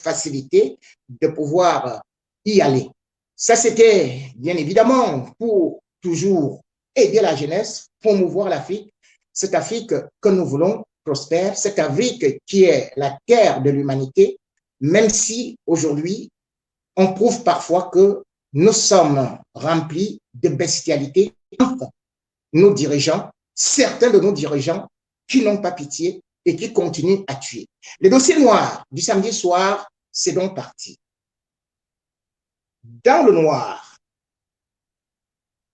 facilité de pouvoir y aller. Ça, c'était bien évidemment pour toujours aider la jeunesse, promouvoir l'Afrique, cette Afrique que nous voulons prospère, cette Afrique qui est la terre de l'humanité, même si aujourd'hui, on prouve parfois que nous sommes remplis de bestialité entre nos dirigeants, certains de nos dirigeants qui n'ont pas pitié et qui continuent à tuer. Le dossier noir du samedi soir, c'est donc parti. Dans le noir,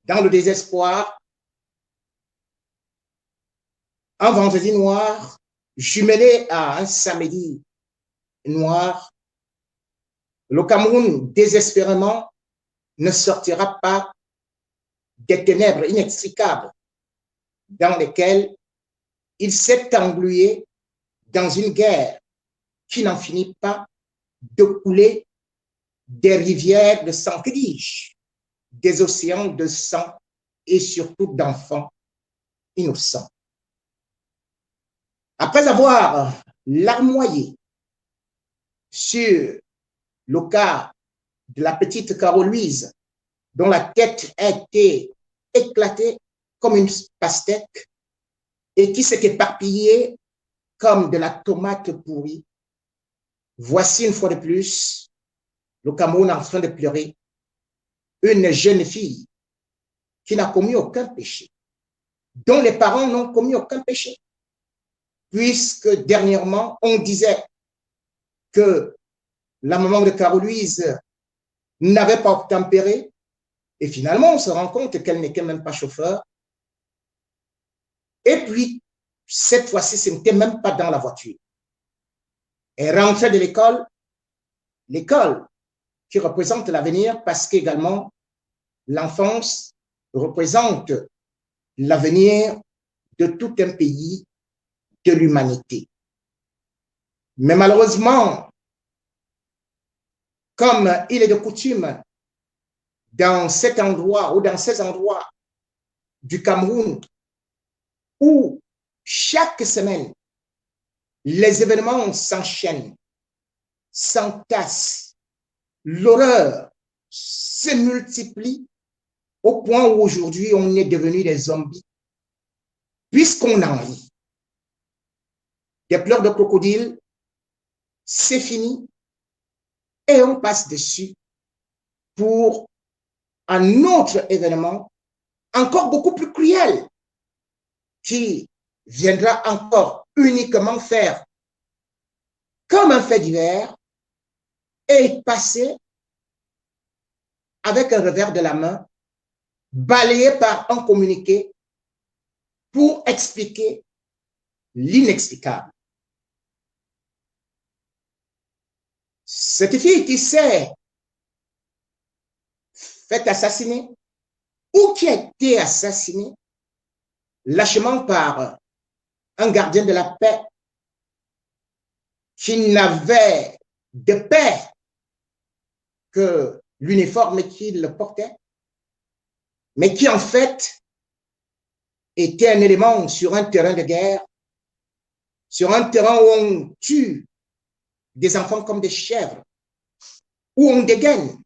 dans le désespoir, un vendredi noir, jumelé à un samedi noir, le Cameroun, désespérément, ne sortira pas des ténèbres inextricables dans lesquelles il s'est englué dans une guerre qui n'en finit pas de couler des rivières de sang, que dis-je, des océans de sang et surtout d'enfants innocents. Après avoir larmoyé sur le cas de la petite Carole-Louise, dont la tête a été éclatée comme une pastèque et qui s'est éparpillée comme de la tomate pourrie, voici une fois de plus le Cameroun en train de pleurer une jeune fille qui n'a commis aucun péché, dont les parents n'ont commis aucun péché, puisque dernièrement, on disait que la maman de Carole-Louise n'avait pas obtempéré, et finalement, on se rend compte qu'elle n'était même pas chauffeur. Et puis, cette fois-ci, ce n'était même pas dans la voiture. Elle rentrait de l'école qui représente l'avenir, parce qu'également, l'enfance représente l'avenir de tout un pays, de l'humanité. Mais malheureusement, comme il est de coutume dans cet endroit ou dans ces endroits du Cameroun où chaque semaine, les événements s'enchaînent, s'entassent, l'horreur se multiplie au point où aujourd'hui on est devenu des zombies, puisqu'on en rit. Des pleurs de crocodile, c'est fini, et on passe dessus pour un autre événement encore beaucoup plus cruel qui viendra encore uniquement faire comme un fait divers et passer avec un revers de la main, balayé par un communiqué pour expliquer l'inexplicable. Cette fille qui s'est fait assassiner ou qui a été assassinée lâchement par un gardien de la paix qui n'avait de paix que l'uniforme qu'il portait, mais qui en fait était un élément sur un terrain de guerre, sur un terrain où on tue des enfants comme des chèvres, où on dégaine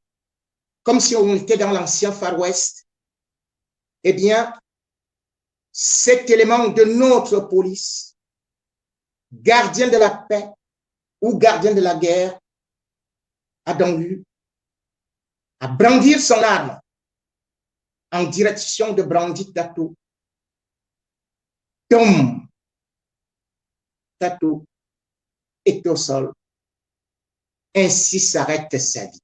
comme si on était dans l'ancien Far West. Eh bien, cet élément de notre police, gardien de la paix ou gardien de la guerre, a donc eu à brandir son arme en direction de Brandi Tatou. Tom Tatou est au sol. Ainsi s'arrête sa vie.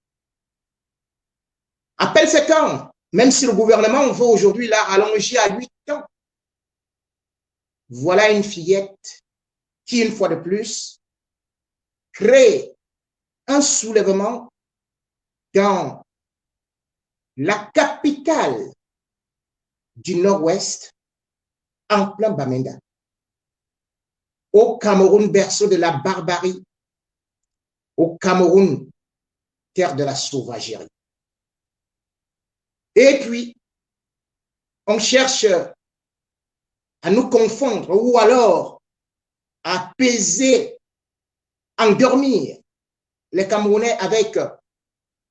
À peine 7 ans, même si le gouvernement veut aujourd'hui la rallonger à 8 ans, voilà une fillette qui, une fois de plus, crée un soulèvement dans la capitale du Nord-Ouest, en plein Bamenda, au Cameroun, berceau de la barbarie, au Cameroun, terre de la sauvagerie. Et puis, on cherche à nous confondre ou alors à peser, endormir les Camerounais avec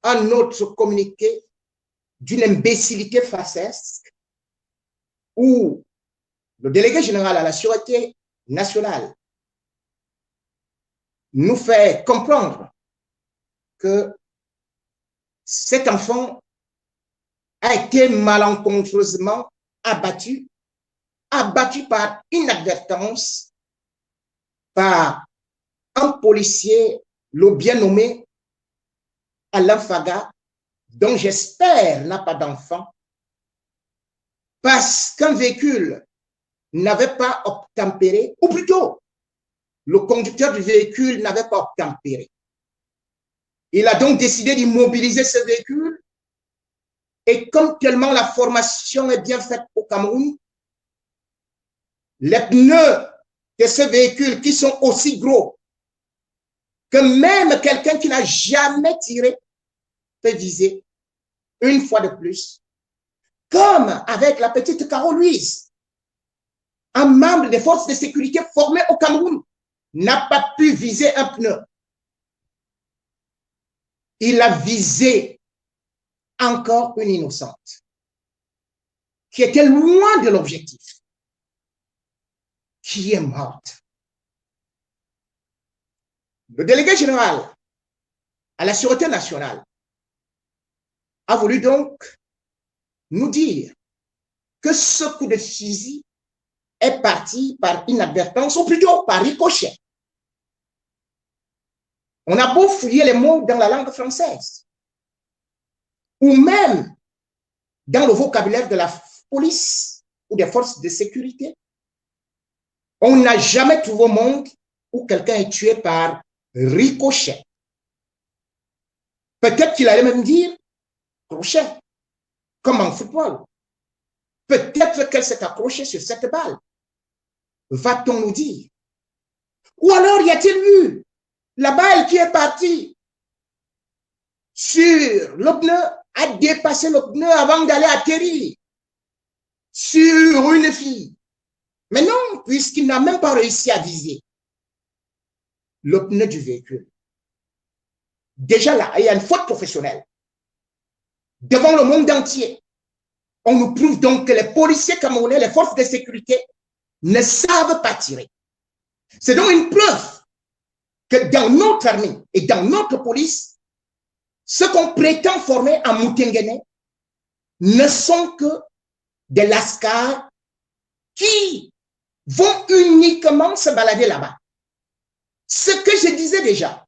un autre communiqué d'une imbécilité farcesque où le délégué général à la sûreté nationale nous fait comprendre que cet enfant a été malencontreusement abattu par inadvertance par un policier, le bien nommé Alain Faga, dont j'espère n'a pas d'enfant, parce qu'un véhicule n'avait pas obtempéré, ou plutôt, le conducteur du véhicule n'avait pas obtempéré. Il a donc décidé d'immobiliser ce véhicule et comme tellement la formation est bien faite au Cameroun, les pneus de ce véhicule qui sont aussi gros que même quelqu'un qui n'a jamais tiré peut viser une fois de plus, comme avec la petite Carole Louise, un membre des forces de sécurité formé au Cameroun n'a pas pu viser un pneu. Il a visé encore une innocente qui était loin de l'objectif, qui est morte. Le délégué général à la Sûreté nationale a voulu donc nous dire que ce coup de fusil est parti par inadvertance, ou plutôt par ricochet. On a beau fouiller les mots dans la langue française, ou même dans le vocabulaire de la police ou des forces de sécurité, on n'a jamais trouvé au monde où quelqu'un est tué par ricochet. Peut-être qu'il allait même dire crochet, comme en football. Peut-être qu'elle s'est accrochée sur cette balle. Va-t-on nous dire? Ou alors y a-t-il eu la balle qui est partie sur le pneu, a dépassé le pneu avant d'aller atterrir sur une fille? Mais non, puisqu'il n'a même pas réussi à viser le pneu du véhicule. Déjà là, il y a une faute professionnelle. Devant le monde entier, on nous prouve donc que les policiers camerounais, les forces de sécurité, ne savent pas tirer. C'est donc une preuve que dans notre armée et dans notre police, ceux qu'on prétend former en Moutenguene ne sont que des lascars qui vont uniquement se balader là-bas. Ce que je disais déjà,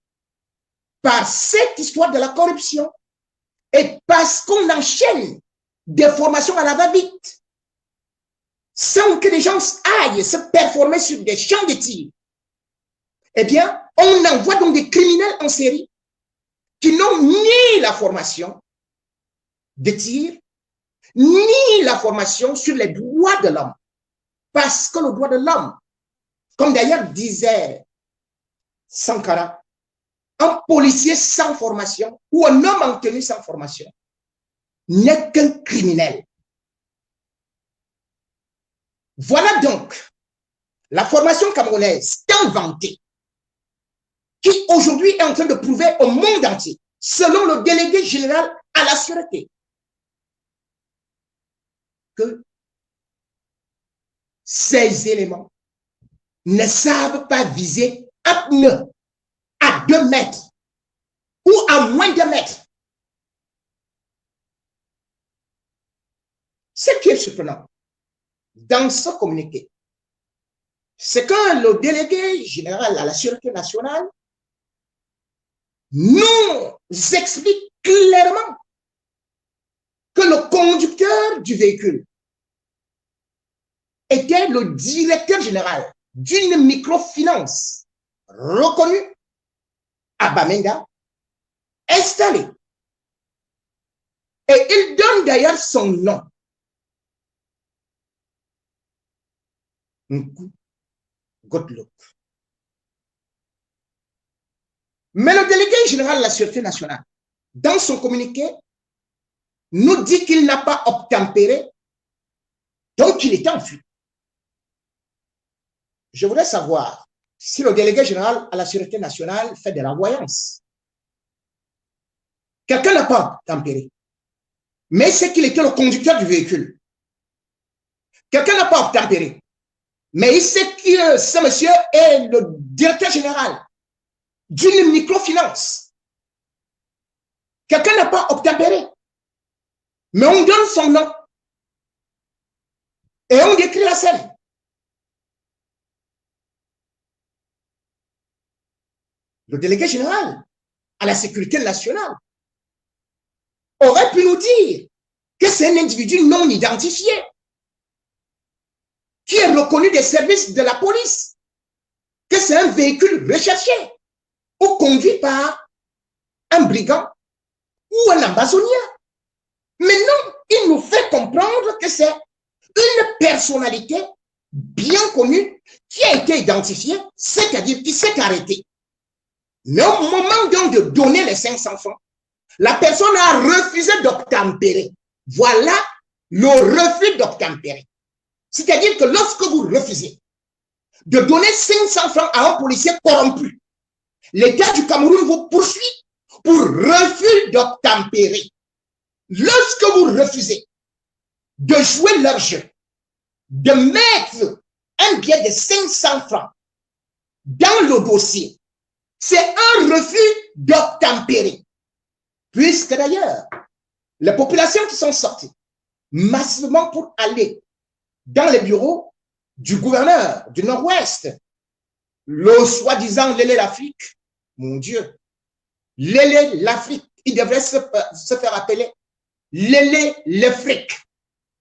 par cette histoire de la corruption, et parce qu'on enchaîne des formations à la va-vite, sans que les gens aillent se performer sur des champs de tir, eh bien, on envoie donc des criminels en série qui n'ont ni la formation de tir, ni la formation sur les droits de l'homme. Parce que le droit de l'homme, comme d'ailleurs disait Sankara, un policier sans formation ou un homme en tenue sans formation n'est qu'un criminel. Voilà donc la formation camerounaise tant vantée, qui aujourd'hui est en train de prouver au monde entier, selon le délégué général à la sûreté, que ces éléments ne savent pas viser un pneu à 2 mètres ou à moins de mètres. Ce qui est surprenant dans ce communiqué, c'est que le délégué général à la sûreté nationale nous explique clairement que le conducteur du véhicule était le directeur général d'une microfinance reconnue à Bamenda, installée. Et il donne d'ailleurs son nom. Gottlob. Mais le délégué général de la Sûreté nationale, dans son communiqué, nous dit qu'il n'a pas obtempéré, donc il est en fuite. Je voudrais savoir si le délégué général à la Sûreté nationale fait de la voyance. Quelqu'un n'a pas obtempéré. Mais c'est qu'il était le conducteur du véhicule. Quelqu'un n'a pas obtempéré. Mais il sait que ce monsieur est le directeur général d'une microfinance. Quelqu'un n'a pas obtempéré. Mais on donne son nom. Et on décrit la scène. Le délégué général à la sécurité nationale aurait pu nous dire que c'est un individu non identifié qui est reconnu des services de la police, que c'est un véhicule recherché ou conduit par un brigand ou un ambazonier. Mais non, il nous fait comprendre que c'est une personnalité bien connue qui a été identifiée, c'est-à-dire qui s'est arrêtée. Mais au moment donc de donner les 500 francs, la personne a refusé d'obtempérer. Voilà le refus d'obtempérer. C'est-à-dire que lorsque vous refusez de donner 500 francs à un policier corrompu, l'État du Cameroun vous poursuit pour refus d'obtempérer. Lorsque vous refusez de jouer leur jeu, de mettre un billet de 500 francs dans le dossier, c'est un refus d'obtempérer. Puisque d'ailleurs, les populations qui sont sorties massivement pour aller dans les bureaux du gouverneur du Nord-Ouest, le soi-disant Lélé l'Afrique, mon Dieu, Lélé l'Afrique, il devrait se faire appeler Lélé le fric,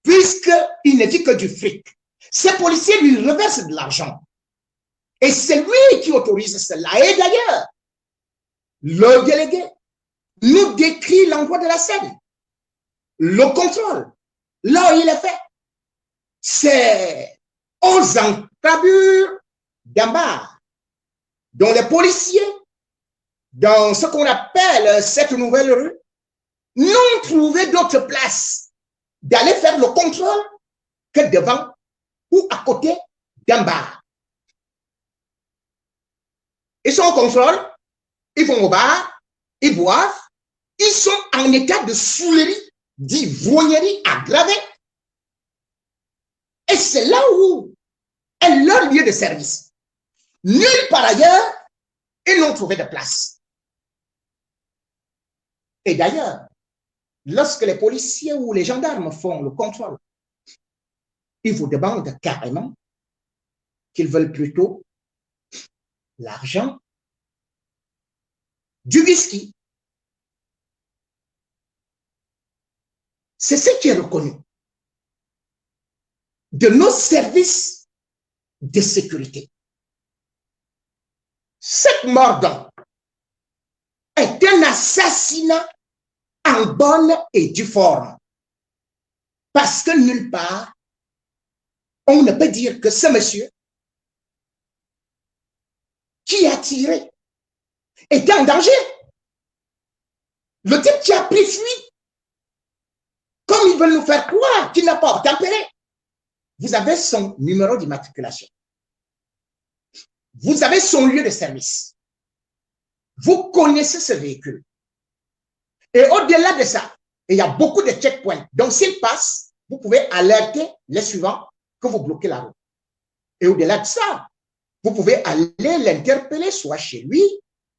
puisqu'il ne dit que du fric. Ces policiers lui reversent de l'argent. Et c'est lui qui autorise cela. Et d'ailleurs, le délégué nous décrit l'endroit de la scène. Le contrôle, là où il est fait, c'est aux entrabures d'un bar, dont les policiers, dans ce qu'on appelle cette nouvelle rue, n'ont trouvé d'autre place d'aller faire le contrôle que devant ou à côté d'un bar. Ils sont au contrôle, ils vont au bar, ils boivent, ils sont en état de saoulerie, d'ivrognerie aggravée. Et c'est là où est leur lieu de service. Nulle part ailleurs, ils n'ont trouvé de place. Et d'ailleurs, lorsque les policiers ou les gendarmes font le contrôle, ils vous demandent carrément qu'ils veulent plutôt l'argent, du whisky. C'est ce qui est reconnu de nos services de sécurité. Cette mort d'homme est un assassinat en bonne et due forme. Parce que nulle part, on ne peut dire que ce monsieur qui a tiré était en danger. Le type qui a pris fuite, comme ils veulent nous faire croire qu'il n'a pas obtempéré. Vous avez son numéro d'immatriculation. Vous avez son lieu de service. Vous connaissez ce véhicule. Et au-delà de ça, il y a beaucoup de checkpoints. Donc, s'il passe, vous pouvez alerter les suivants que vous bloquez la route. Et au-delà de ça, vous pouvez aller l'interpeller, soit chez lui,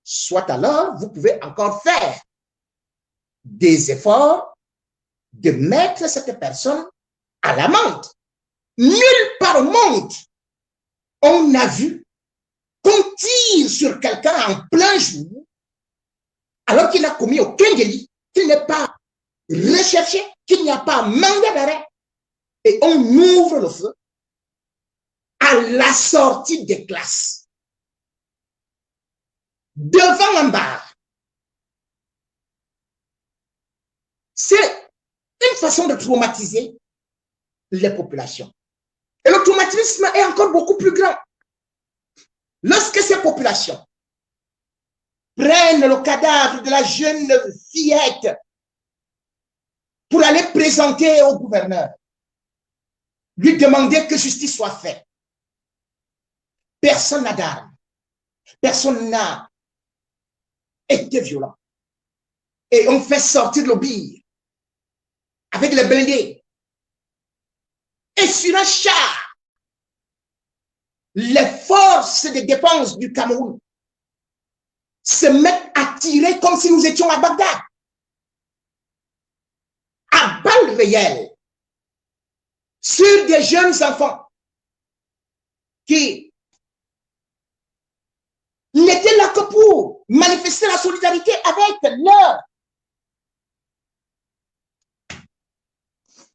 soit alors, vous pouvez encore faire des efforts de mettre cette personne à l'amende. Nulle part au monde, on a vu qu'on tire sur quelqu'un en plein jour, alors qu'il n'a commis aucun délit, qu'il n'est pas recherché, qu'il n'y a pas mandat d'arrêt, et on ouvre le feu à la sortie des classes, devant un bar. C'est une façon de traumatiser les populations. Et le traumatisme est encore beaucoup plus grand. Lorsque ces populations prennent le cadavre de la jeune fillette pour aller présenter au gouverneur, lui demander que justice soit faite, personne n'a d'arme, personne n'a été violent. et on fait sortir l'Obir avec les blindés. Et sur un char, les forces de défense du Cameroun se mettent à tirer comme si nous étions à Bagdad, à balles réelles, sur des jeunes enfants qui n'étaient là que pour manifester la solidarité avec leurs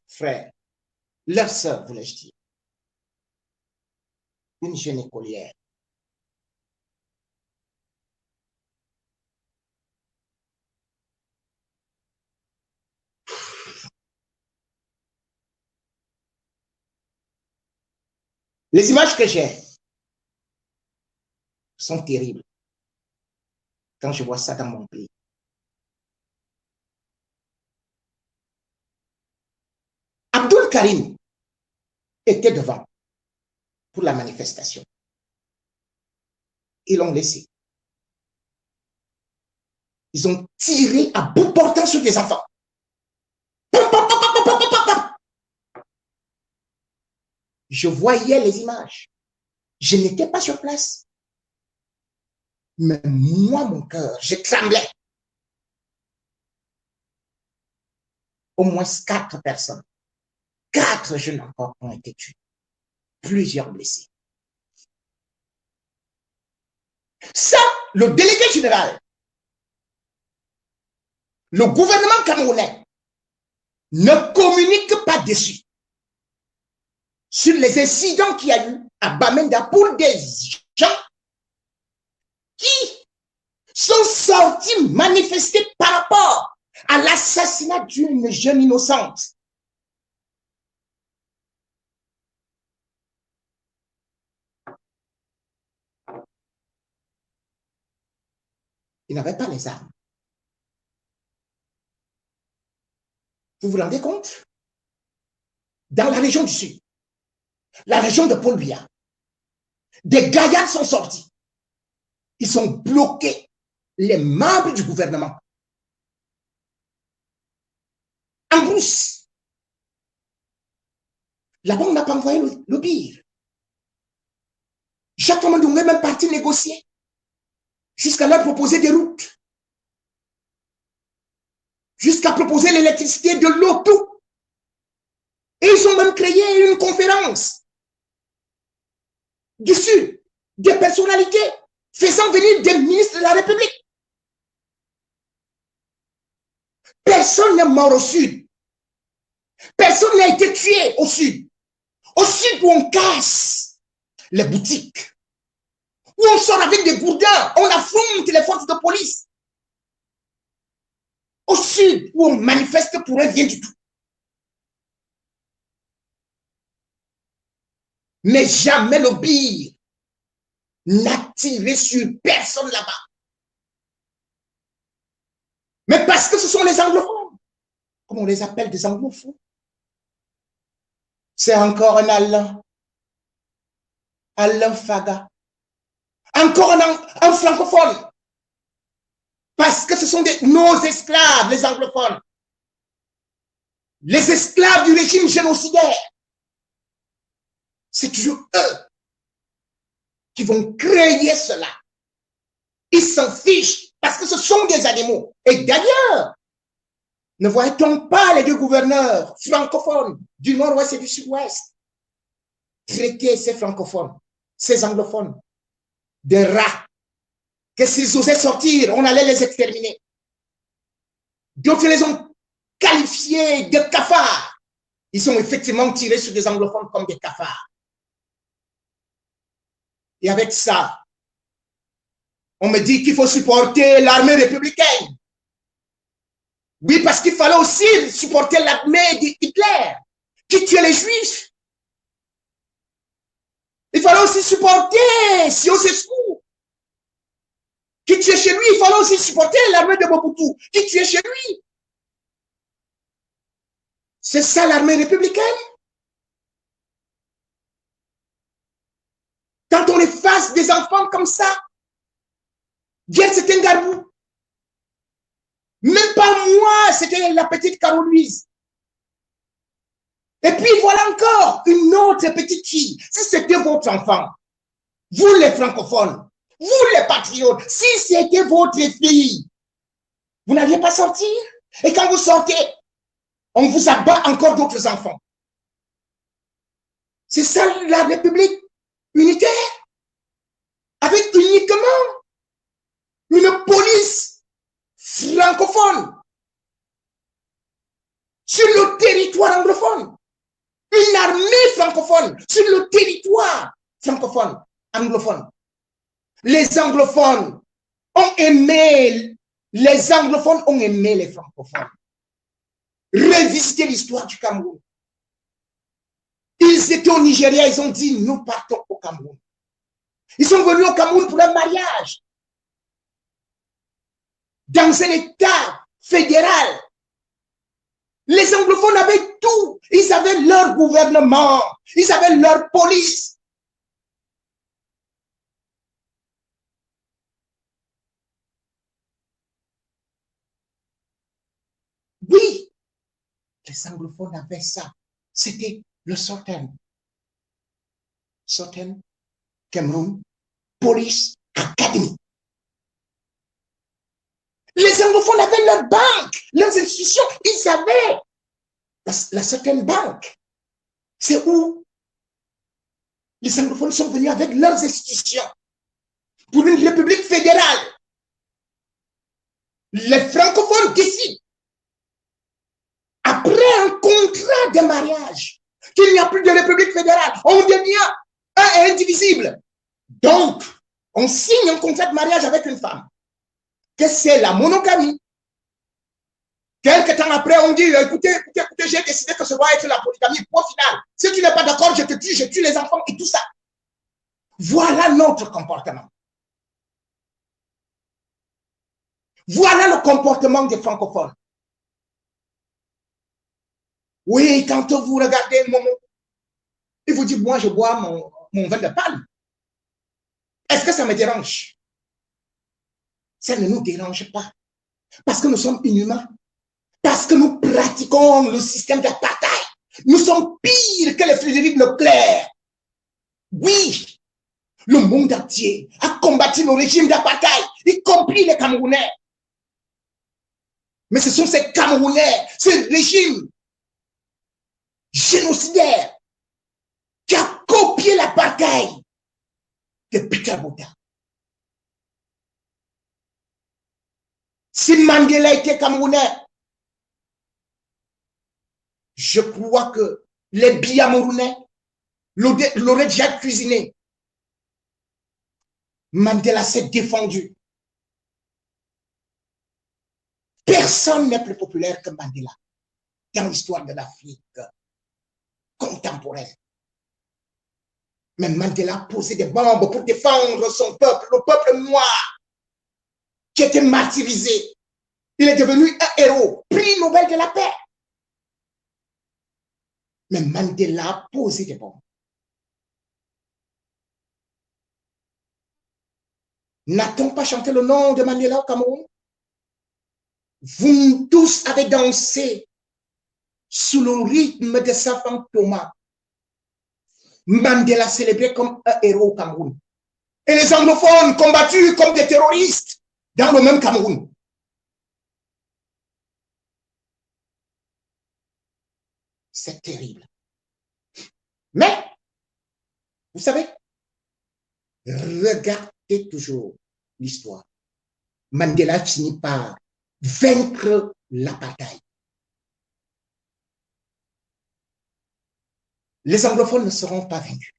frères, leurs sœurs, voulais-je dire. Une jeune écolière. Les images que j'ai sont terribles quand je vois ça dans mon pays. Abdul Karim était devant pour la manifestation. Ils l'ont laissé. Ils ont tiré à bout portant sur des enfants. Je voyais les images. Je n'étais pas sur place. Mais moi, mon cœur, je tremblais. Au moins 4 personnes, 4 jeunes encore ont été tués. Plusieurs blessés. Ça, le délégué général, le gouvernement camerounais ne communique pas dessus sur les incidents qu'il y a eu à Bamenda pour des gens qui sont sortis manifester par rapport à l'assassinat d'une jeune innocente. Ils n'avaient pas les armes. Vous vous rendez compte? Dans la région du Sud, la région de Paul Biya, des gaillards sont sortis. Ils ont bloqué les membres du gouvernement. En Brousse, là-bas, on n'a pas envoyé le pire. Jacques Amadou est même parti négocier jusqu'à leur proposer des routes, jusqu'à proposer l'électricité, de l'eau, tout. Et ils ont même créé une conférence du Sud, des personnalités faisant venir des ministres de la République. Personne n'est mort au Sud. Personne n'a été tué au Sud. Au Sud où on casse les boutiques, où on sort avec des gourdins, on affronte les forces de police. Au Sud où on manifeste pour rien du tout. Mais jamais le BIR n'a tiré sur personne là-bas. Mais parce que ce sont les anglophones, comme on les appelle des anglophones. C'est encore un Alain Faga. Encore un francophone. Parce que ce sont nos esclaves, les anglophones. Les esclaves du régime génocidaire. C'est toujours eux qui vont créer cela. Ils s'en fichent parce que ce sont des animaux. Et d'ailleurs, ne voit-on pas les 2 gouverneurs francophones du nord-ouest et du sud-ouest traiter ces francophones, ces anglophones, de rats, que s'ils osaient sortir, on allait les exterminer. D'autres les ont qualifiés de cafards. Ils ont effectivement tiré sur des anglophones comme des cafards. Et avec ça, on me dit qu'il faut supporter l'armée républicaine. Oui, parce qu'il fallait aussi supporter l'armée d'Hitler, qui tuait les Juifs. Il fallait aussi supporter Ceausescu, qui tuait chez lui. Il fallait aussi supporter l'armée de Mobutu, qui tuait chez lui. C'est ça l'armée républicaine. Quand on efface des enfants comme ça, guerre c'est un garbou. Même pas pas moi, c'était la petite Carole-Louise. Et puis voilà encore une autre petite fille. Si c'était votre enfant, vous les francophones, vous les patriotes, si c'était votre fille, vous n'alliez pas sortir. Et quand vous sortez, on vous abat encore d'autres enfants. C'est ça la République unitaire, avec uniquement une police francophone sur le territoire anglophone, une armée francophone sur le territoire francophone, anglophone. Les anglophones ont aimé, les anglophones ont aimé les francophones. Revisiter l'histoire du Cameroun. Ils étaient au Nigeria, ils ont dit, nous partons au Cameroun. Ils sont venus au Cameroun pour un mariage. Dans un État fédéral. Les anglophones avaient tout. Ils avaient leur gouvernement. Ils avaient leur police. Oui, les anglophones avaient ça. C'était le Southern. Southern Cameroon Police Academy. Les anglophones avaient leurs banques, leurs institutions. Ils avaient la certaine banque. C'est où les anglophones sont venus avec leurs institutions pour une république fédérale. Les francophones décident, après un contrat de mariage, qu'il n'y a plus de république fédérale. On devient un et indivisible. Donc, on signe un contrat de mariage avec une femme. Que c'est la monogamie. Quelque temps après, on dit, écoutez, j'ai décidé que ce doit être la polygamie. Point final. Si tu n'es pas d'accord, je te tue, je tue les enfants et tout ça. Voilà notre comportement. Voilà le comportement des francophones. Oui, quand vous regardez le moment, il vous dit, moi, je bois mon vin de palme. Est-ce que ça me dérange? Ça ne nous dérange pas. Parce que nous sommes inhumains. Parce que nous pratiquons le système d'apartheid. Nous sommes pires que les Frédéric Leclerc. Oui, le monde entier a combattu le régime d'apartheid, y compris les Camerounais. Mais ce sont ces Camerounais, ce régime génocidaire qui a copié l'apartheid de Peter Botha. Si Mandela était Camerounais, je crois que les Biamourunais l'auraient déjà cuisiné. Mandela s'est défendu. Personne n'est plus populaire que Mandela dans l'histoire de l'Afrique contemporaine. Mais Mandela a posé des bombes pour défendre son peuple, le peuple noir, qui était martyrisé. Il est devenu un héros, prix Nobel de la paix. Mais Mandela a posé des bombes. N'a-t-on pas chanté le nom de Mandela au Cameroun? Vous tous avez dansé sous le rythme de Savant Thomas. Mandela célébré comme un héros au Cameroun. Et les anglophones combattus comme des terroristes dans le même Cameroun. C'est terrible. Mais, vous savez, regardez toujours l'histoire. Mandela finit par vaincre l'apartheid. Les anglophones ne seront pas vaincus.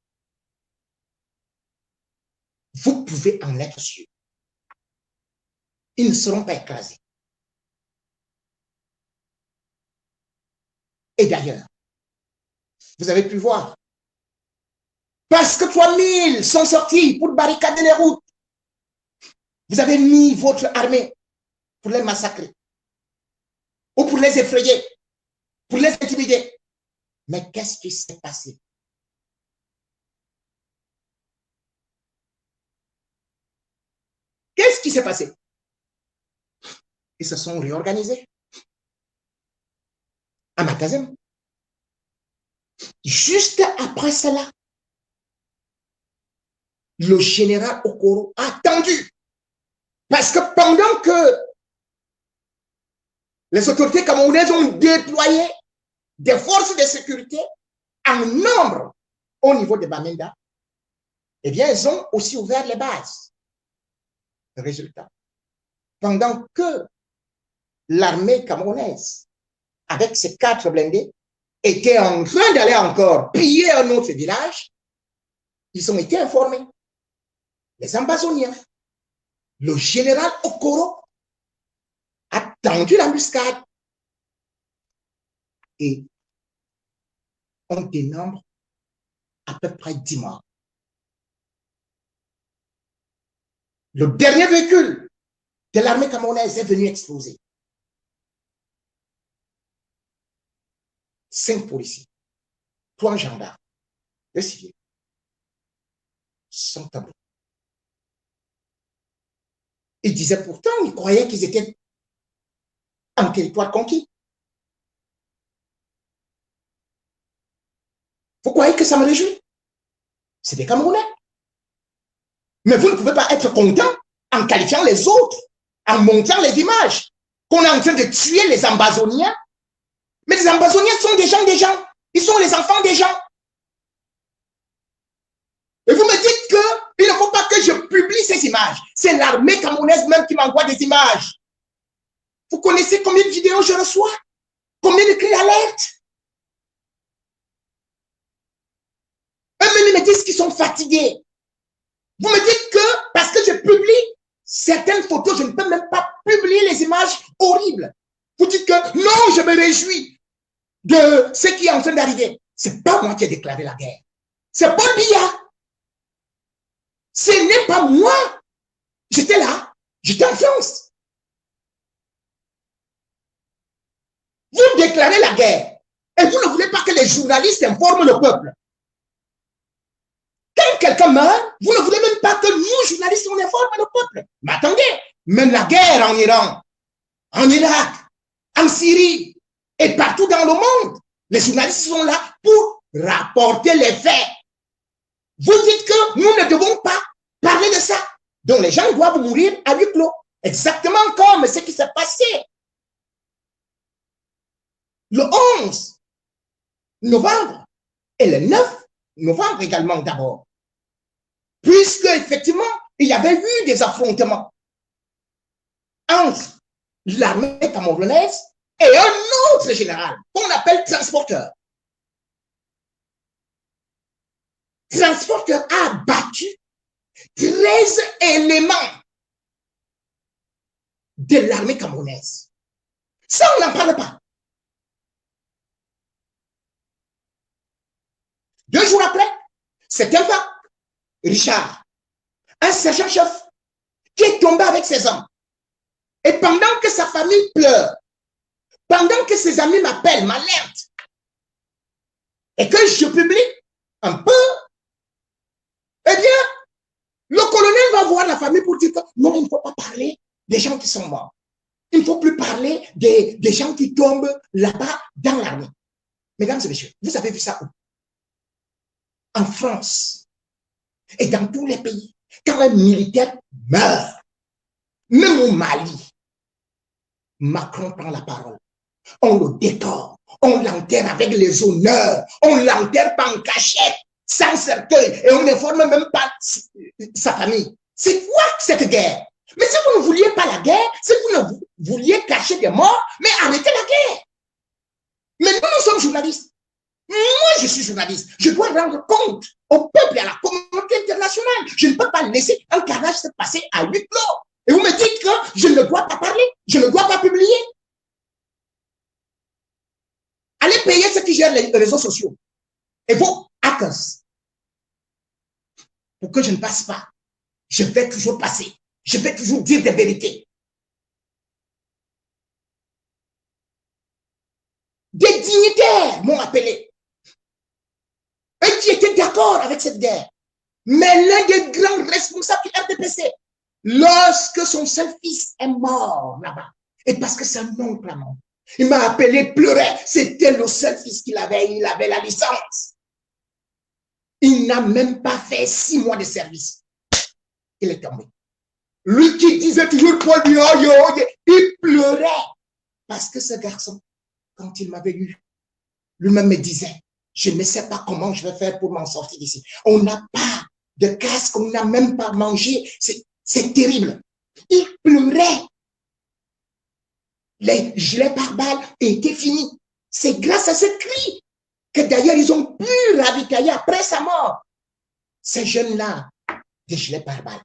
Vous pouvez en être sûr. Ils ne seront pas écrasés. Et d'ailleurs, vous avez pu voir, parce que 3000 sont sortis pour barricader les routes, vous avez mis votre armée pour les massacrer, ou pour les effrayer, pour les intimider. Mais qu'est-ce qui s'est passé? Qu'est-ce qui s'est passé? Ils se sont réorganisés. Kazem. Juste après cela, le général Okoro a attendu. Parce que pendant que les autorités camerounaises ont déployé des forces de sécurité en nombre au niveau de Bamenda, eh bien, ils ont aussi ouvert les bases. Résultat, pendant que l'armée camerounaise, avec ses 4 blindés, était en train d'aller encore piller un autre village, ils ont été informés. Les Ambazoniens, le général Okoro a tendu l'embuscade et on dénombre à peu près 10 morts. Le dernier véhicule de l'armée camerounaise est venu exploser. 5 policiers, 3 gendarmes, 2 civils sont tombés. Ils disaient pourtant, ils croyaient qu'ils étaient en territoire conquis. Vous croyez que ça me réjouit? C'est des Camerounais. Mais vous ne pouvez pas être content en qualifiant les autres, en montrant les images, qu'on est en train de tuer les Ambazoniens. Mais les Ambazoniens sont des gens. Ils sont les enfants des gens. Et vous me dites qu'il ne faut pas que je publie ces images. C'est l'armée camerounaise même qui m'envoie des images. Vous connaissez combien de vidéos je reçois? Combien de cris d'alerte? Eux-mêmes me disent qu'ils sont fatigués. Vous me dites que parce que je publie certaines photos, je ne peux même pas publier les images horribles. Vous dites que non, je me réjouis de ce qui est en train d'arriver. Ce n'est pas moi qui ai déclaré la guerre. C'est Paul Biya. Ce n'est pas moi. J'étais là. J'étais en France. Vous déclarez la guerre et vous ne voulez pas que les journalistes informent le peuple. Quand quelqu'un meurt, vous ne voulez même pas que nous, journalistes, on informe le peuple. Mais attendez, même la guerre en Iran, en Irak, en Syrie et partout dans le monde, les journalistes sont là pour rapporter les faits. Vous dites que nous ne devons pas parler de ça. Donc les gens doivent mourir à huis clos. Exactement comme ce qui s'est passé le 11 novembre et le 9 novembre également d'abord. Puisque effectivement, il y avait eu des affrontements entre l'armée camerounaise et un autre général qu'on appelle transporteur. Transporteur a battu 13 éléments de l'armée camerounaise. Ça, on n'en parle pas. 2 jours après, c'est un gars, Richard, un sergent-chef, qui est tombé avec ses hommes. Et pendant que sa famille pleure, pendant que ses amis m'appellent, m'alertent, et que je publie un peu, eh bien, le colonel va voir la famille pour dire que non, il ne faut pas parler des gens qui sont morts. Il ne faut plus parler des gens qui tombent là-bas dans l'armée. Mesdames et messieurs, vous avez vu ça où? En France et dans tous les pays, quand un militaire meurt, même au Mali, Macron prend la parole. On le décore, on l'enterre avec les honneurs, on l'enterre pas en cachette, sans cercueil, et on ne forme même pas sa famille. C'est quoi cette guerre? Mais si vous ne vouliez pas la guerre, si vous ne vouliez cacher des morts, mais arrêtez la guerre. Mais nous sommes journalistes. Moi, je suis journaliste. Je dois rendre compte au peuple et à la communauté internationale. Je ne peux pas laisser un carnage se passer à huis clos. Et vous me dites que je ne dois pas parler, je ne dois pas publier. Allez payer ceux qui gèrent les réseaux sociaux et vos hackers pour que je ne passe pas. Je vais toujours passer. Je vais toujours dire des vérités. Des dignitaires m'ont appelé. Eux qui étaient d'accord avec cette guerre. Mais l'un des grands responsables du RDPC, lorsque son seul fils est mort là-bas, et parce que c'est un oncle à mort, Il m'a appelé, pleurait. C'était le seul fils qu'il avait. Il avait la licence. Il n'a même pas fait 6 mois de service. Il est tombé. Lui qui disait toujours Paul, il pleurait. Parce que ce garçon, quand il m'avait eu, lui-même me disait, je ne sais pas comment je vais faire pour m'en sortir d'ici. On n'a pas de casque, on n'a même pas mangé. C'est terrible. Il pleurait. Les gilets pare-balles étaient finis. C'est grâce à ce cri que d'ailleurs ils ont pu ravitailler après sa mort ces jeunes-là des gilets pare-balles.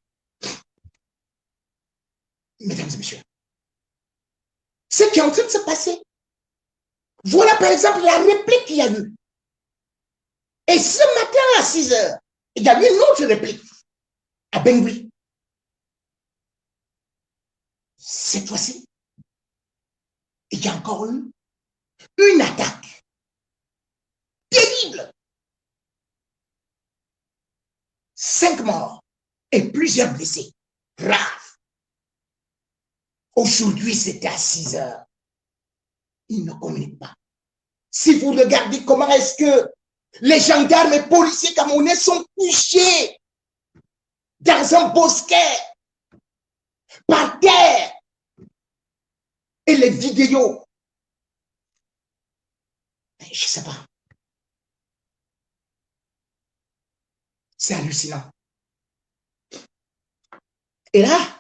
Mesdames et messieurs, ce qui est en train de se passer, voilà par exemple la réplique qu'il y a eu. Et ce matin à 6 heures, il y a eu une autre réplique à Bengui. Cette fois-ci, il y a encore eu une attaque terrible. 5 morts et plusieurs blessés graves. Aujourd'hui, c'était à 6 heures. Ils ne communiquent pas. Si vous regardez comment est-ce que les gendarmes et policiers camerounais sont couchés dans un bosquet, par terre, et les vidéos, je ne sais pas. C'est hallucinant. Et là,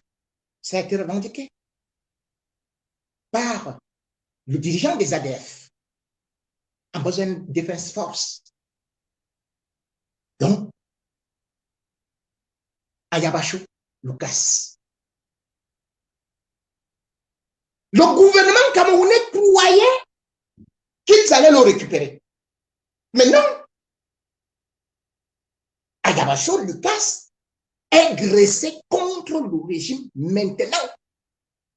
ça a été revendiqué par le dirigeant des ADF, Amazon Defense Force. Donc, Ayabacho Lucas. Le gouvernement camerounais croyait qu'ils allaient le récupérer. Mais non. Ayabacho Lucas est graissé contre le régime maintenant.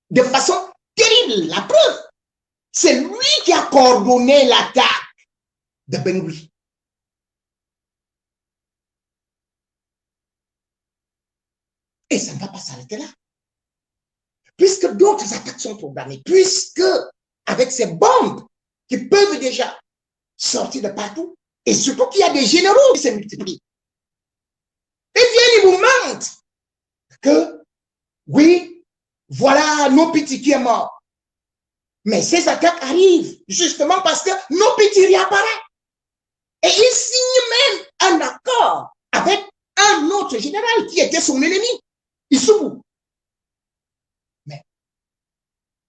De façon terrible. La preuve, c'est lui qui a coordonné l'attaque de Bengui. Et ça ne va pas s'arrêter là. Puisque d'autres attaques sont programmées, puisque avec ces bombes qui peuvent déjà sortir de partout, et surtout qu'il y a des généraux qui se multiplient. Et bien, ils vous mentent que, oui, voilà nos petits qui est mort. Mais ces attaques arrivent justement parce que nos petits réapparaissent. Et ils signent même un accord avec un autre général qui était son ennemi, Issou. Mais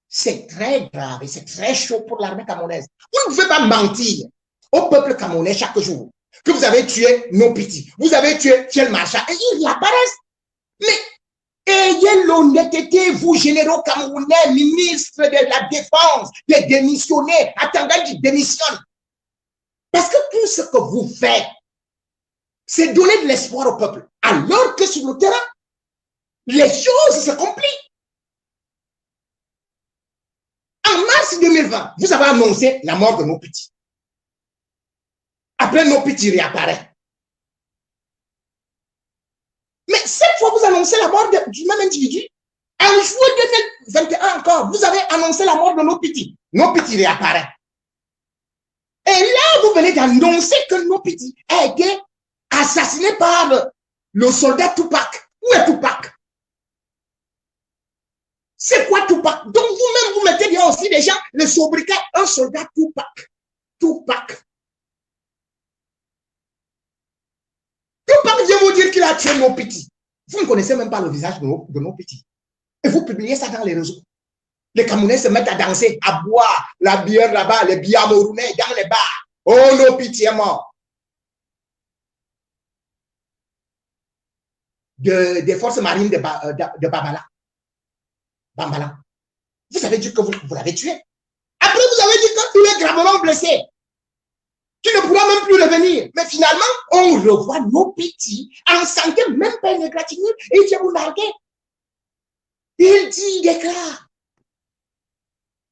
c'est très grave et c'est très chaud pour l'armée camerounaise. Vous ne pouvez pas mentir au peuple camerounais chaque jour que vous avez tué nos petits, vous avez tué Fiel Macha, et ils apparaissent. Mais ayez l'honnêteté, vous, généraux camerounais, ministres de la Défense, de démissionner, attendant qu'ils démissionnent. Parce que tout ce que vous faites, c'est donner de l'espoir au peuple. Alors que sur le terrain, les choses se compliquent. En mars 2020, vous avez annoncé la mort de nos petits. Après, nos petits réapparaissent. Mais cette fois, vous annoncez la mort du même individu. En juillet 2021 encore, vous avez annoncé la mort de nos petits. Nos petits réapparaissent. Et là, vous venez d'annoncer que nos petits a été assassiné par le soldat Tupac. Où est Tupac? C'est quoi Tupac? Donc vous-même, vous mettez bien aussi des gens, les sobriquets, un soldat Tupac. Tupac. Tupac vient vous dire qu'il a tué nos petits. Vous ne connaissez même pas le visage de nos petits. Et vous publiez ça dans les réseaux. Les Camerounais se mettent à danser, à boire la bière là-bas, les bières marounais dans les bars. Oh, nos petits est morts. Des forces marines de Bambala. Vous avez dit que vous l'avez tué. Après, vous avez dit qu'il est gravement blessé. Qu'il ne pourra même plus revenir. Mais finalement, on revoit nos petits en santé, même pas une égratignure, et il vient vous larguer. Il dit, il déclare.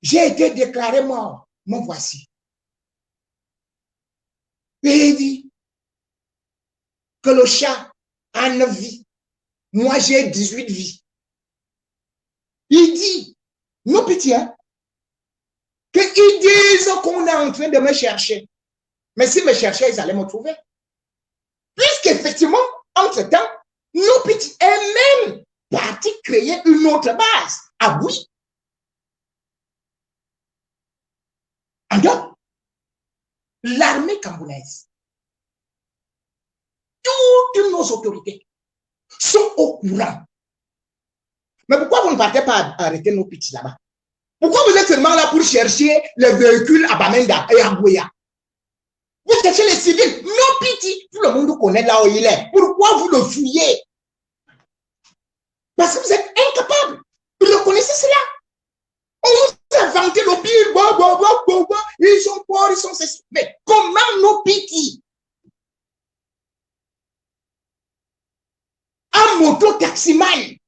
J'ai été déclaré mort. Mon voici. Et il dit que le chat a 9 vies. Moi, j'ai 18 vies. Il dit, nos petits, hein, qu'il qu'on est en train de me chercher. Mais s'ils me cherchaient, ils allaient me trouver. Puisqu'effectivement, entre-temps, nos petits est même parti créer une autre base. Ah oui. Alors, l'armée camerounaise, toutes nos autorités sont au courant. Mais pourquoi vous ne partez pas arrêter nos petits là-bas? Pourquoi vous êtes seulement là pour chercher les véhicules à Bamenda et à Gouya? Vous cherchez les civils, nos petits, tout le monde connaît là où il est. Pourquoi vous le fouillez? Parce que vous êtes incapable. Vous reconnaissez cela? On vous a vanté le pire. Ils sont forts, ils sont ceci. Mais comment nos petits, un moto-taximan,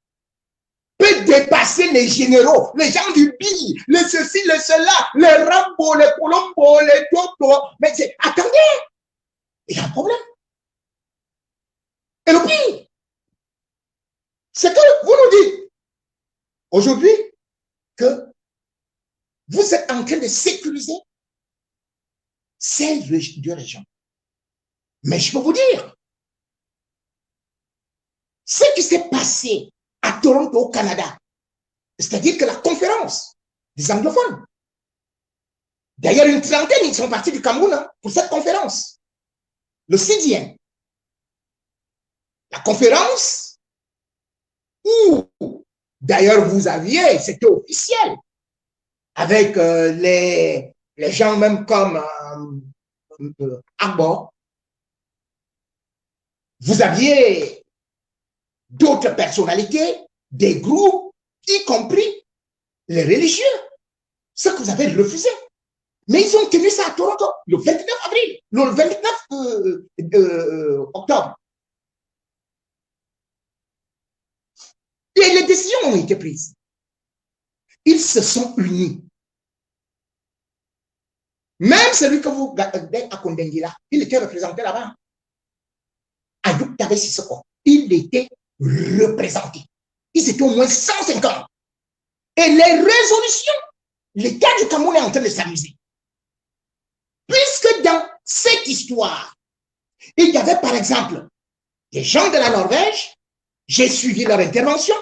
peut dépasser les généraux, les gens du BI, les ceci, les cela, les Rambo, les Colombo, les Toto. Mais attendez, il y a un problème. Et le pire, c'est que vous nous dites aujourd'hui que vous êtes en train de sécuriser ces deux régions. Mais je peux vous dire, ce qui s'est passé à Toronto, au Canada, c'est-à-dire que la conférence des anglophones, d'ailleurs une trentaine, ils sont partis du Cameroun pour cette conférence, le CDN. La conférence où, d'ailleurs, vous aviez, c'était officiel, avec les gens même comme Arbor. Vous aviez d'autres personnalités, des groupes, y compris les religieux, ce que vous avez refusé. Mais ils ont tenu ça à Toronto le 29 avril, le 29 octobre. Et les décisions ont été prises. Ils se sont unis. Même celui que vous regardez à Kondengila, il était représenté là-bas. Ayoub Tabé Sissoko, il était représenté. Ils étaient au moins 150. Et les résolutions, l'État du Cameroun est en train de s'amuser. Puisque dans cette histoire, il y avait par exemple des gens de la Norvège, j'ai suivi leur intervention,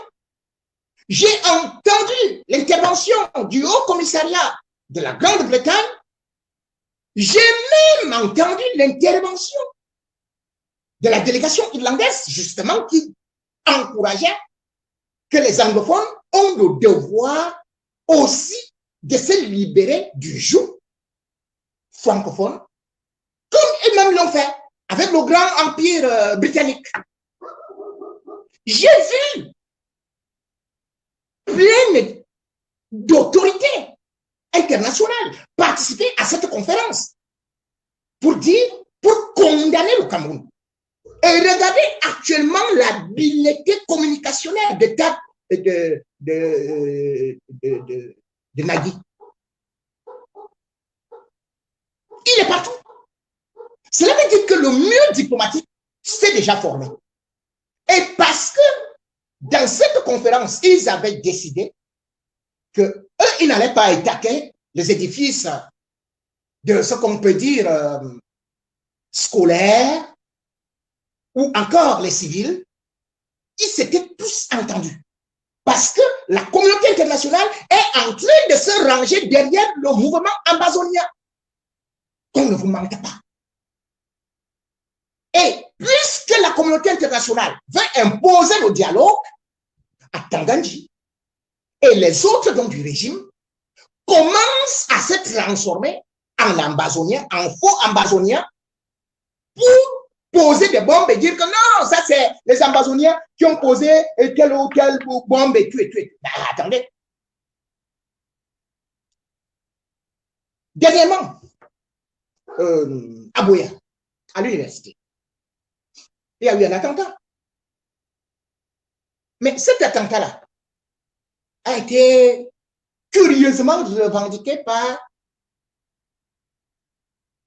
j'ai entendu l'intervention du Haut Commissariat de la Grande-Bretagne, j'ai même entendu l'intervention de la délégation irlandaise, justement, qui encourageait que les anglophones ont le devoir aussi de se libérer du joug francophone, comme eux-mêmes l'ont fait avec le grand empire britannique. J'ai vu plein d'autorités internationales participer à cette conférence pour condamner le Cameroun. Et regardez actuellement l'habileté communicationnelle de Nagui. Il est partout. Cela veut dire que le mur diplomatique s'est déjà formé. Et parce que dans cette conférence, ils avaient décidé qu'eux, ils n'allaient pas attaquer les édifices de ce qu'on peut dire scolaires ou encore les civils, ils s'étaient tous entendus. Parce que la communauté internationale est en train de se ranger derrière le mouvement ambazonien. Qu'on ne vous mente pas. Et puisque la communauté internationale veut imposer le dialogue à Tanganji, et les autres donc du régime commencent à se transformer en ambazoniens, en faux ambazoniens, pour poser des bombes et dire que non, ça c'est les ambazoniens qui ont posé telle ou telle bombe et tué. Ben, attendez. Dernièrement, à Boya, à l'université, il y a eu un attentat. Mais cet attentat-là a été curieusement revendiqué par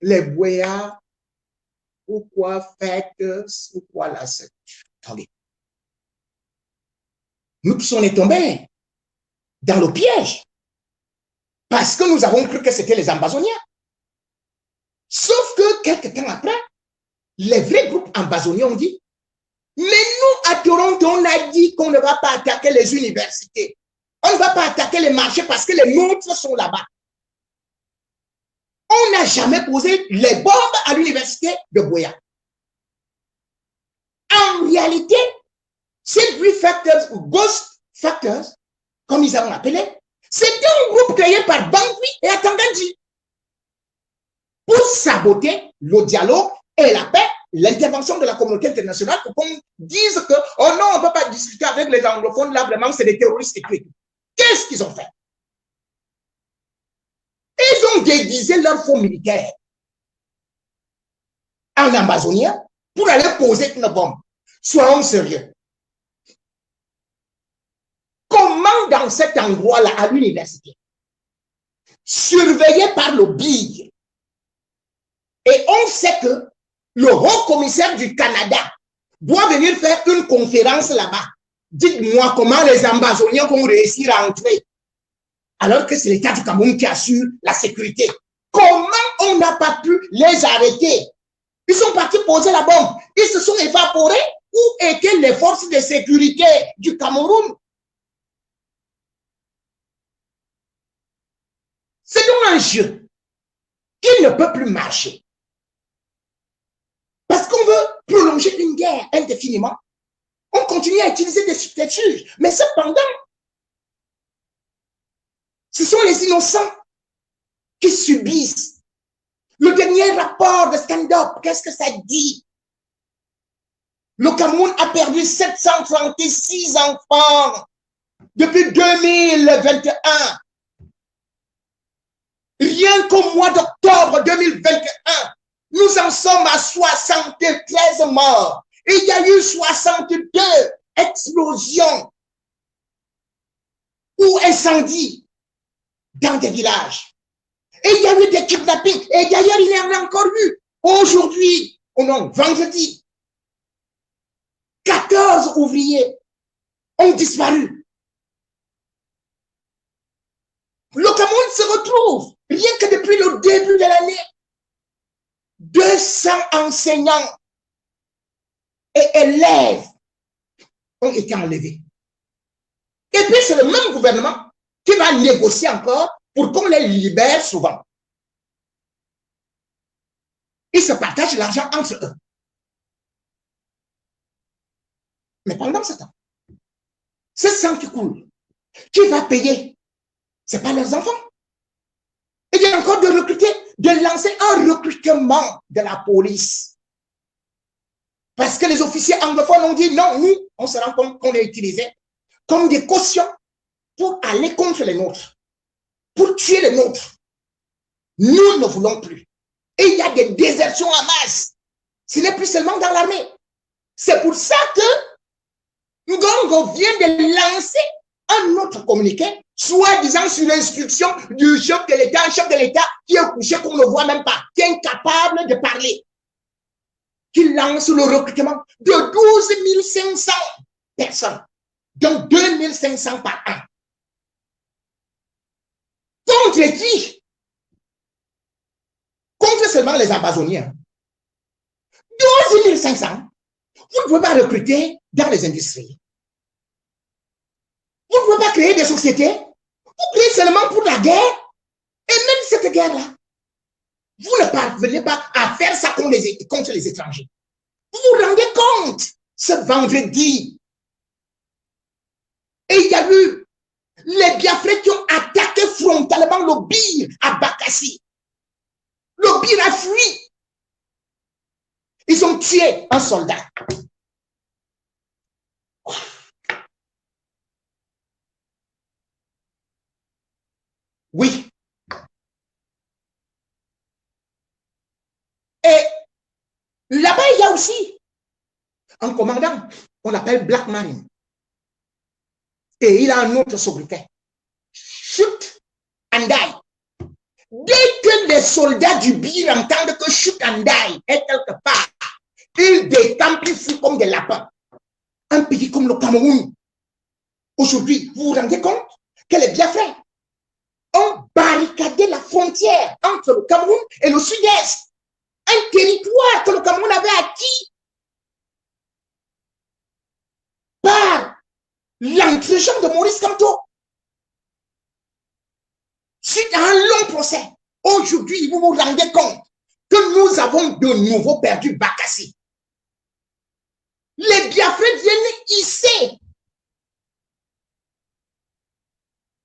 les Boya ou quoi faites ou quoi là. Attendez. Nous tous on est tombés dans le piège parce que nous avons cru que c'était les ambazoniens. quelques temps après, les vrais groupes ambazoniens ont dit, mais nous, à Toronto, on a dit qu'on ne va pas attaquer les universités. On ne va pas attaquer les marchés parce que les nôtres sont là-bas. On n'a jamais posé les bombes à l'université de Buea. En réalité, ces Green Factors ou Ghost Factors, comme ils ont appelé, c'était un groupe créé par Bangui et Atangandji pour saboter le dialogue et la paix, l'intervention de la communauté internationale pour qu'on dise que, oh non, on ne peut pas discuter avec les anglophones, là vraiment c'est des terroristes et tout. Qu'est-ce qu'ils ont fait? Ils ont déguisé leur fonds militaire en Amazonien pour aller poser une bombe. Soyons sérieux. Comment dans cet endroit-là, à l'université, surveillé par le BIG, et on sait que le haut commissaire du Canada doit venir faire une conférence là-bas. Dites-moi comment les Amazoniens vont réussir à entrer, alors que c'est l'État du Cameroun qui assure la sécurité. Comment on n'a pas pu les arrêter? Ils sont partis poser la bombe. Ils se sont évaporés. Où étaient les forces de sécurité du Cameroun? C'est donc un jeu qui ne peut plus marcher. Parce qu'on veut prolonger une guerre indéfiniment. On continue à utiliser des subterfuges. Mais cependant, ce sont les innocents qui subissent. Le dernier rapport de stand-up, qu'est-ce que ça dit? Le Cameroun a perdu 736 enfants depuis 2021. Rien qu'au mois d'octobre 2021, nous en sommes à 73 morts. Et il y a eu 62 explosions ou incendies dans des villages. Et il y a eu des kidnappings. Et d'ailleurs, il y en a encore eu. Aujourd'hui, non, vendredi, 14 ouvriers ont disparu. Le Cameroun se retrouve, rien que depuis le début de l'année, 200 enseignants et élèves ont été enlevés. Et puis c'est le même gouvernement qui va négocier encore pour qu'on les libère souvent. Ils se partagent l'argent entre eux. Mais pendant ce temps, ce sang qui coule, qui va payer? Ce n'est pas leurs enfants. Il y a encore de recruter, de lancer un recrutement de la police. Parce que les officiers anglophones ont dit non, nous, on se rend compte qu'on est utilisé comme des cautions pour aller contre les nôtres, pour tuer les nôtres. Nous ne voulons plus. Et il y a des désertions en masse. Ce n'est plus seulement dans l'armée. C'est pour ça que Ngongo vient de lancer un autre communiqué, soi-disant sur l'instruction du chef de l'État, un chef de l'État qui est couché qu'on ne le voit même pas, qui est incapable de parler, qui lance le recrutement de 12 500 personnes, donc 2 500 par an. Contre qui? Contre seulement les Amazoniens. 12 500. Vous ne pouvez pas recruter dans les industries. Vous ne pouvez pas créer des sociétés. Vous créez seulement pour la guerre. Et même cette guerre-là, vous ne parvenez pas à faire ça contre les étrangers. Vous vous rendez compte, ce vendredi, et il y a eu les Biafrais qui ont attaqué frontalement le Bir à Bakassi. Le Bir a fui. Ils ont tué un soldat. Oui. Et là-bas, il y a aussi un commandant qu'on appelle Black Marine. Et il a un autre sobriquet. Shoot and die. Dès que les soldats du Bir entendent que shoot and die est quelque part, ils décampent, ils fuient comme des lapins. Un pays comme le Cameroun, aujourd'hui, vous vous rendez compte que les Biafrais ont barricadé la frontière entre le Cameroun et le Sud-Est. un territoire que le Cameroun avait acquis par l'entregent de Maurice Kamto. Suite à un long procès, aujourd'hui, vous vous rendez compte que nous avons de nouveau perdu Bakassi. Les Biafrais viennent ici.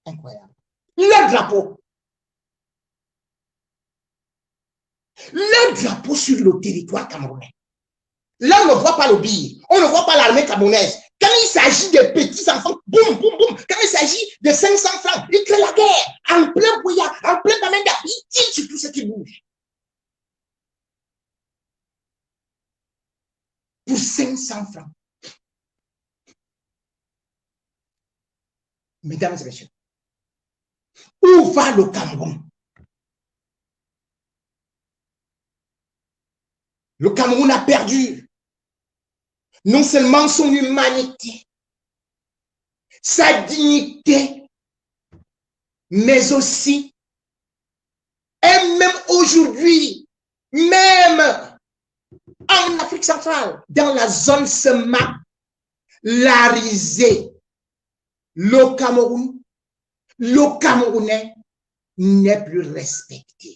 Incroyable. Le drapeau. Le drapeau sur le territoire camerounais. Là, on ne voit pas le billet. On ne voit pas l'armée camerounaise. Quand il s'agit de petits enfants, boum, boum, boum. Quand il s'agit de 500 francs, il crée la guerre. En plein Boya, en plein Bamenda, il tire sur tout ce qui bouge. Pour 500 francs. Mesdames et messieurs, où va le Cameroun? Le Cameroun a perdu non seulement son humanité, sa dignité, mais aussi, et même aujourd'hui, même en Afrique centrale, dans la zone semalarisée, le Camerounais n'est plus respecté.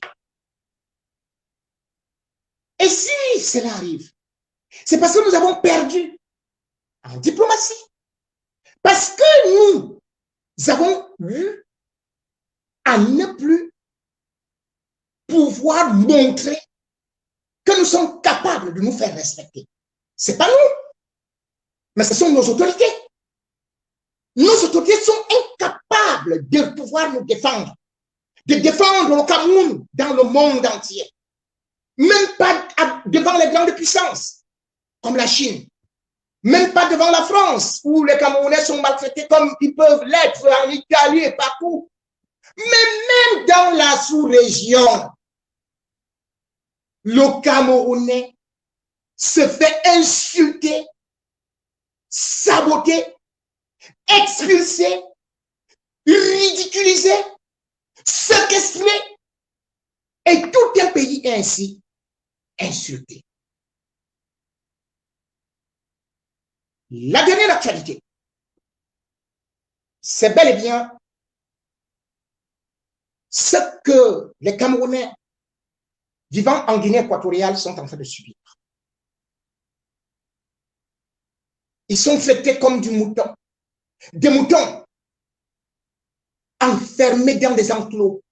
Et si cela arrive, c'est parce que nous avons perdu en diplomatie. Parce que nous avons eu à ne plus pouvoir montrer que nous sommes capables de nous faire respecter. Ce n'est pas nous, mais ce sont nos autorités. Nos autorités sont incapables de pouvoir nous défendre, de défendre le Cameroun dans le monde entier. Même pas devant les grandes puissances, comme la Chine. Même pas devant la France, où les Camerounais sont maltraités comme ils peuvent l'être en Italie et partout. Mais même dans la sous-région, le Camerounais se fait insulter, saboter, expulser, ridiculiser, séquestrer. Et tout un pays est ainsi insulté. La dernière actualité, c'est bel et bien ce que les Camerounais vivant en Guinée équatoriale sont en train de subir. Ils sont traités comme des moutons enfermés dans des enclos.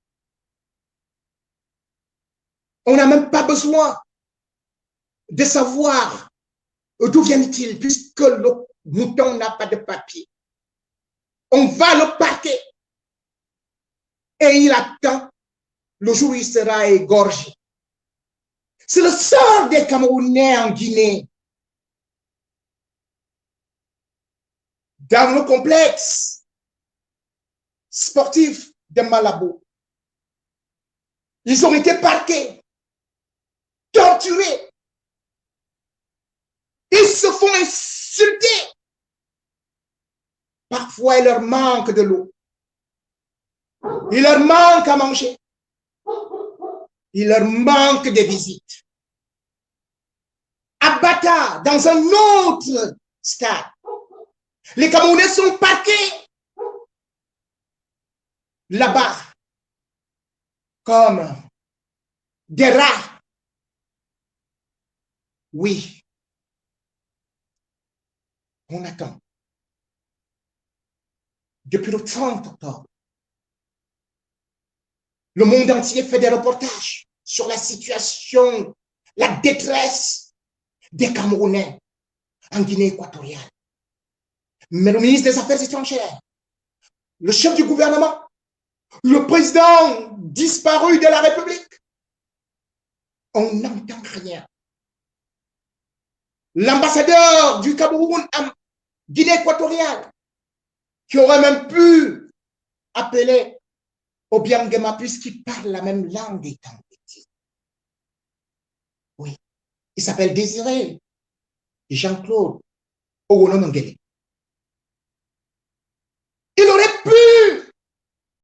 On n'a même pas besoin de savoir d'où viennent-ils, puisque le mouton n'a pas de papier. On va le parquer et il attend le jour où il sera égorgé. C'est le sort des Camerounais en Guinée. Dans le complexe sportif de Malabo, ils ont été parqués, torturés. Ils se font insulter. Parfois, il leur manque de l'eau. Il leur manque à manger. Il leur manque des visites. À Bata, dans un autre stade, les Camerounais sont parqués là-bas comme des rats. Oui. On attend. Depuis le 30 octobre, le monde entier fait des reportages sur la situation, la détresse des Camerounais en Guinée équatoriale. Mais le ministre des Affaires étrangères, le chef du gouvernement, le président disparu de la République, on n'entend rien. L'ambassadeur du Cameroun en Guinée équatoriale, qui aurait même pu appeler Obiangema puisqu'il parle la même langue étant petit. Oui, il s'appelle Désiré Jean-Claude Ogonomongele.